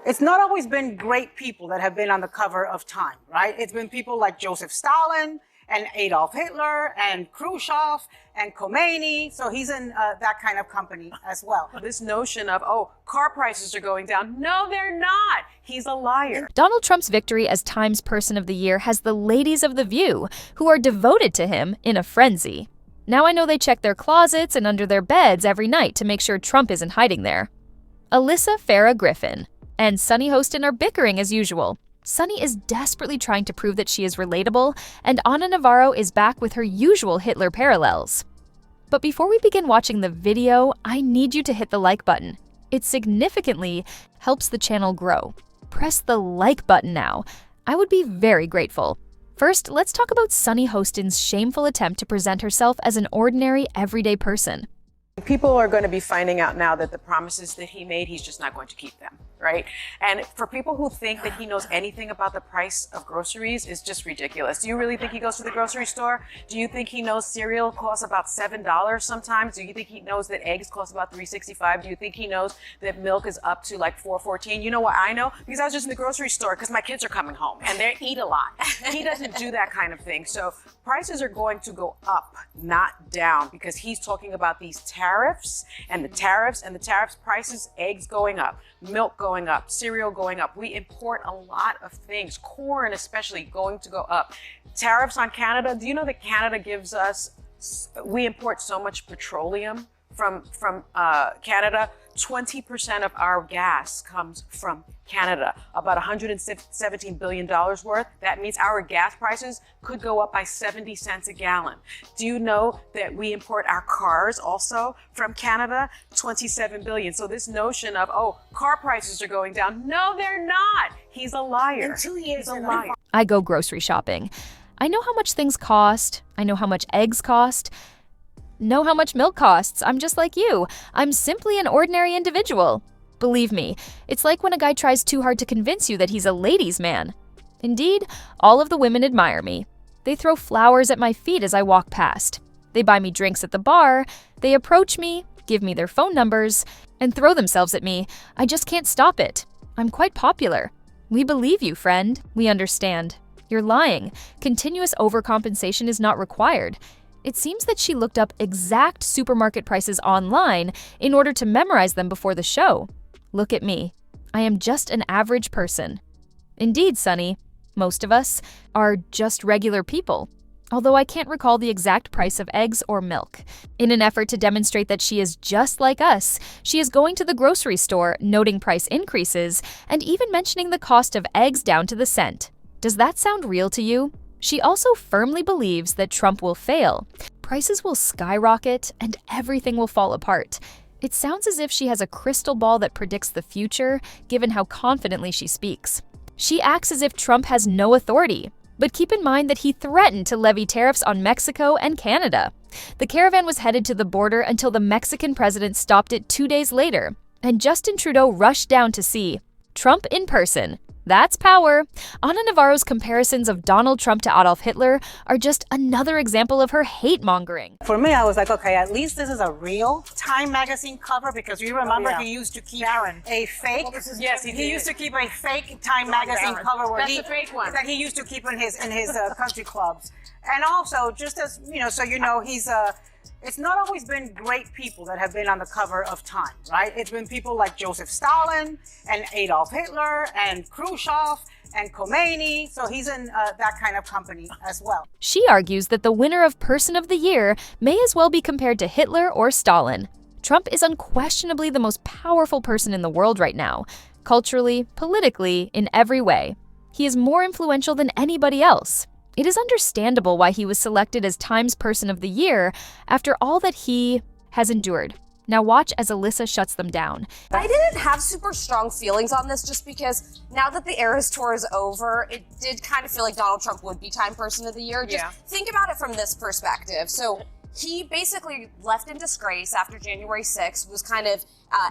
It's not always been great people that have been on the cover of Time, right? It's been people like Joseph Stalin and Adolf Hitler and Khrushchev and Khomeini. So he's in that kind of company as well. This notion of, oh, car prices are going down. No, they're not. He's a liar. Donald Trump's victory as Time's Person of the Year has the ladies of The View, who are devoted to him, in a frenzy. Now I know they check their closets and under their beds every night to make sure Trump isn't hiding there. Alyssa Farah Griffin and Sunny Hostin are bickering as usual. Sunny is desperately trying to prove that she is relatable, and Ana Navarro is back with her usual Hitler parallels. But before we begin watching the video, I need you to hit the like button. It significantly helps the channel grow. Press the like button now. I would be very grateful. First, let's talk about Sunny Hostin's shameful attempt to present herself as an ordinary, everyday person. People are going to be finding out now that the promises that he made, he's just not going to keep them, right? And for people who think that he knows anything about the price of groceries is just ridiculous. Do you really think he goes to the grocery store? Do you think he knows cereal costs about $7 sometimes? Do you think he knows that eggs cost about $3.65? Do you think he knows that milk is up to like $4.14? You know what I know? Because I was just in the grocery store because my kids are coming home and they eat a lot. He doesn't do that kind of thing. So prices are going to go up, not down, because he's talking about these tariffs and the tariffs prices, eggs going up, milk going up, cereal going up. We import a lot of things, corn especially going to go up. Tariffs on Canada. Do you know that Canada gives us, we import so much petroleum from Canada. 20% of our gas comes from Canada, about $117 billion worth. That means our gas prices could go up by 70 cents a gallon. Do you know that we import our cars also from Canada? 27 billion. So this notion of, oh, car prices are going down. No, they're not. He's a liar. In 2 years, he's a liar. I go grocery shopping. I know how much things cost. I know how much eggs cost. Know how much milk costs. I'm just like you. I'm simply an ordinary individual. Believe me, it's like when a guy tries too hard to convince you that he's a ladies' man. Indeed, all of the women admire me. They throw flowers at my feet as I walk past. They buy me drinks at the bar. They approach me, give me their phone numbers, and throw themselves at me. I just can't stop it. I'm quite popular. We believe you, friend. We understand. You're lying. Continuous overcompensation is not required. It seems that she looked up exact supermarket prices online in order to memorize them before the show. Look at me. I am just an average person. Indeed, Sunny, most of us are just regular people, although I can't recall the exact price of eggs or milk. In an effort to demonstrate that she is just like us, she is going to the grocery store, noting price increases, and even mentioning the cost of eggs down to the cent. Does that sound real to you? She also firmly believes that Trump will fail. Prices will skyrocket and everything will fall apart. It sounds as if she has a crystal ball that predicts the future, given how confidently she speaks. She acts as if Trump has no authority. But keep in mind that he threatened to levy tariffs on Mexico and Canada. The caravan was headed to the border until the Mexican president stopped it 2 days later, and Justin Trudeau rushed down to see Trump in person. That's power. Ana Navarro's comparisons of Donald Trump to Adolf Hitler are just another example of her hate-mongering. For me, I was like, okay, at least this is a real Time magazine cover, because you remember he used to keep a fake. Yes, he used to keep a fake Time magazine cover where That's the fake one that he used to keep in his country clubs. And also, just as you know, so you know, it's not always been great people that have been on the cover of Time, right? It's been people like Joseph Stalin and Adolf Hitler and Khrushchev and Khomeini. So he's in that kind of company as well. She argues that the winner of Person of the Year may as well be compared to Hitler or Stalin. Trump is unquestionably the most powerful person in the world right now, culturally, politically, in every way. He is more influential than anybody else. It is understandable why he was selected as Time's Person of the Year after all that he has endured. Now watch as Alyssa shuts them down. I didn't have super strong feelings on this just because now that the Eras Tour is over, it did kind of feel like Donald Trump would be Time Person of the Year. Just think about it from this perspective. So he basically left in disgrace after January 6th, was kind of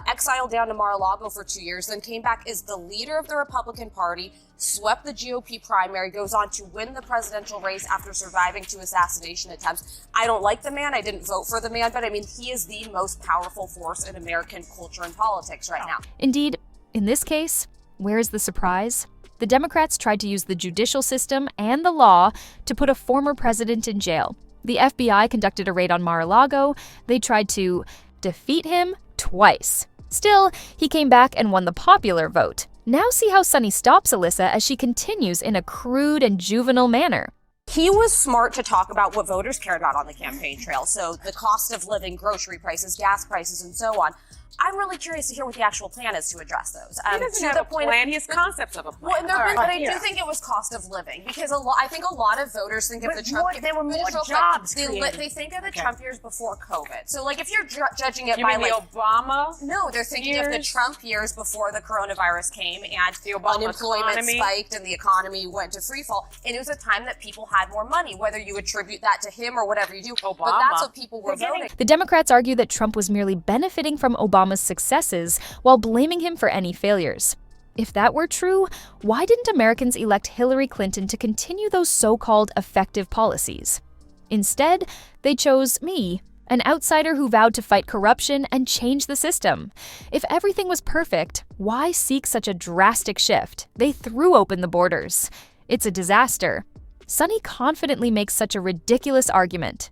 exiled down to Mar-a-Lago for 2 years, then came back as the leader of the Republican Party, swept the GOP primary, goes on to win the presidential race after surviving 2 assassination attempts. I don't like the man, I didn't vote for the man, but I mean, he is the most powerful force in American culture and politics right now. Indeed, in this case, Where's the surprise? The Democrats tried to use the judicial system and the law to put a former president in jail. The FBI conducted a raid on Mar-a-Lago. They tried to defeat him twice. Still, he came back and won the popular vote. Now see how Sunny stops Alyssa as she continues in a crude and juvenile manner. He was smart to talk about what voters cared about on the campaign trail. So the cost of living, grocery prices, gas prices, and so on. I'm really curious to hear what the actual plan is to address those. He doesn't have a plan. He has concepts of a plan. Well, but I do think it was cost of living because I think a lot of voters think of the Trump. There were more jobs. They think of the Trump years before COVID. So, like, if you're judging it You by mean the Obama? no, they're thinking of the Trump years before the coronavirus came and The Obama unemployment economy. spiked and the economy went to free fall. And it was a time that people had more money, whether you attribute that to him or whatever you do. But that's what people were voting. The Democrats argue that Trump was merely benefiting from Obama's successes while blaming him for any failures. If that were true, why didn't Americans elect Hillary Clinton to continue those so-called effective policies? Instead, they chose me, an outsider who vowed to fight corruption and change the system. If everything was perfect, why seek such a drastic shift? They threw open the borders. It's a disaster. Sunny confidently makes such a ridiculous argument.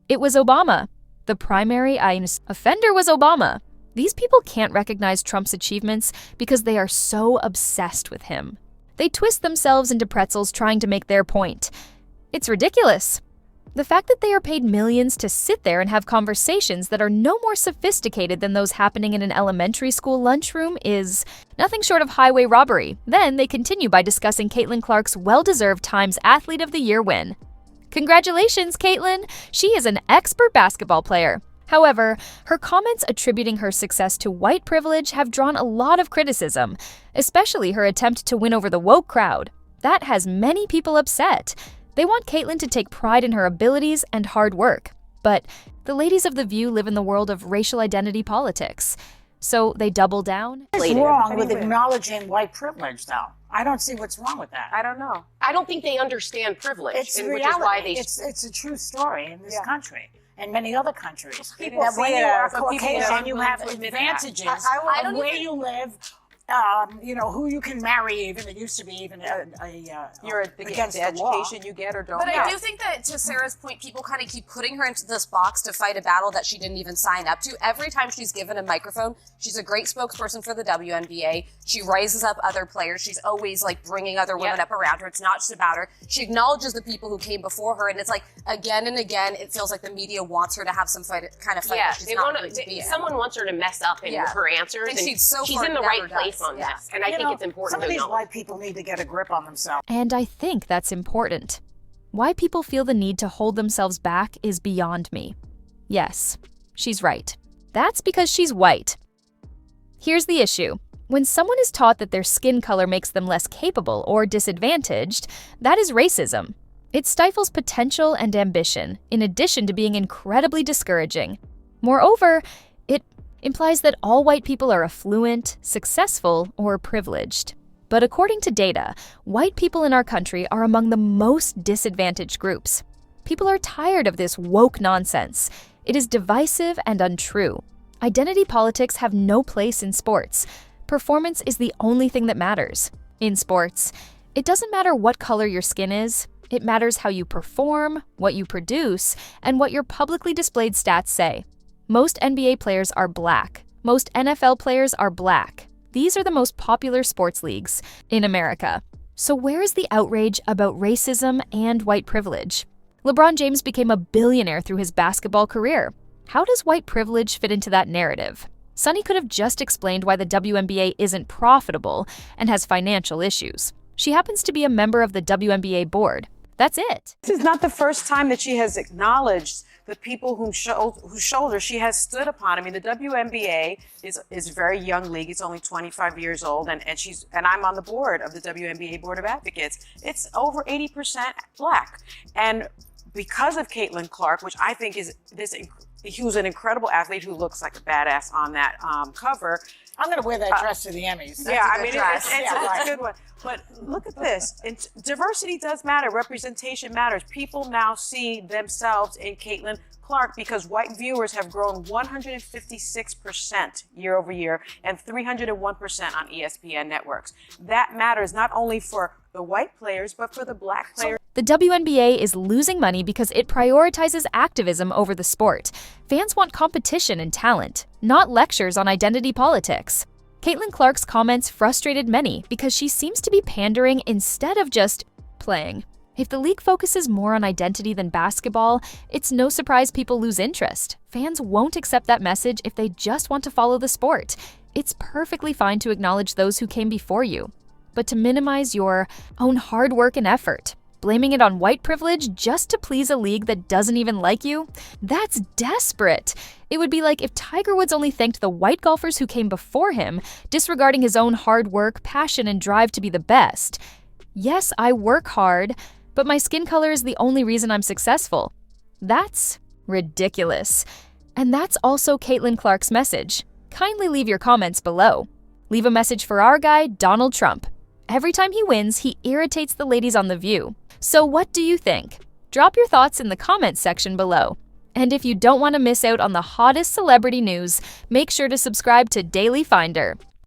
It was Obama. The primary offender was Obama. These people can't recognize Trump's achievements because they are so obsessed with him. They twist themselves into pretzels trying to make their point. It's ridiculous. The fact that they are paid millions to sit there and have conversations that are no more sophisticated than those happening in an elementary school lunchroom is nothing short of highway robbery. Then they continue by discussing Caitlin Clark's well-deserved Times Athlete of the Year win. Congratulations, Caitlin! She is an expert basketball player. However, her comments attributing her success to white privilege have drawn a lot of criticism, especially her attempt to win over the woke crowd. That has many people upset. They want Caitlin to take pride in her abilities and hard work. But the ladies of The View live in the world of racial identity politics. So they double down. What's wrong with acknowledging white privilege, though? I don't see what's wrong with that. I don't know. I don't think they understand privilege, It's and reality. which is why they. It's a true story in this country and many other countries. People That see when it you are as, but people Caucasian, don't you have admit that. advantages I don't of where even- you live. Who you can marry. Even it used to be even against the the law. education you get or don't But get. I do think that, to Sarah's point, people kind of keep putting her into this box to fight a battle that she didn't even sign up to. Every time she's given a microphone, she's a great spokesperson for the WNBA. She rises up other players. She's always like bringing other women up around her. It's not just about her. She acknowledges the people who came before her, and it's like again and again, it feels like the media wants her to have some fight that she's they not want willing to be in. someone wants her to mess up in her answers, And she's so she's far in the never right place does. on Yeah. this, and I think it's important Some of to these know. white people need to get a grip on themselves. And I think that's important. Why people feel the need to hold themselves back is beyond me. Yes, she's right. That's because she's white. Here's the issue. When someone is taught that their skin color makes them less capable or disadvantaged, that is racism. It stifles potential and ambition, in addition to being incredibly discouraging. Moreover, it implies that all white people are affluent, successful, or privileged. But according to data, white people in our country are among the most disadvantaged groups. People are tired of this woke nonsense. It is divisive and untrue. Identity politics have no place in sports. Performance is the only thing that matters. In sports, it doesn't matter what color your skin is. It matters how you perform, what you produce, and what your publicly displayed stats say. Most NBA players are black. Most NFL players are black. These are the most popular sports leagues in America. So where is the outrage about racism and white privilege? LeBron James became a billionaire through his basketball career. How does white privilege fit into that narrative? Sunny could have just explained why the WNBA isn't profitable and has financial issues. She happens to be a member of the WNBA board. That's it. This is not the first time that she has acknowledged the people whose shoulders she has stood upon. I mean, the WNBA is a very young league. It's only 25 years old, and I'm on the board of the WNBA Board of Advocates. It's over 80% black, and because of Caitlin Clark, which I think is this he was an incredible athlete who looks like a badass on that cover. I'm gonna wear that dress to the Emmys. Yeah, I mean, dress. it's a good one. But look at this. Diversity does matter. Representation matters. People now see themselves in Caitlin Clark because white viewers have grown 156% year over year and 301% on ESPN networks. That matters not only for the white players, but for the black players. The WNBA is losing money because it prioritizes activism over the sport. Fans want competition and talent, not lectures on identity politics. Caitlin Clark's comments frustrated many because she seems to be pandering instead of just playing. If the league focuses more on identity than basketball, it's no surprise people lose interest. Fans won't accept that message if they just want to follow the sport. It's perfectly fine to acknowledge those who came before you, but to minimize your own hard work and effort, blaming it on white privilege just to please a league that doesn't even like you, that's desperate. It would be like if Tiger Woods only thanked the white golfers who came before him, disregarding his own hard work, passion, and drive to be the best. Yes, I work hard, but my skin color is the only reason I'm successful. That's ridiculous. And that's also Caitlin Clark's message. Kindly leave your comments below. Leave a message for our guy, Donald Trump. Every time he wins, he irritates the ladies on The View. So what do you think? Drop your thoughts in the comments section below. And if you don't want to miss out on the hottest celebrity news, make sure to subscribe to Daily Finder.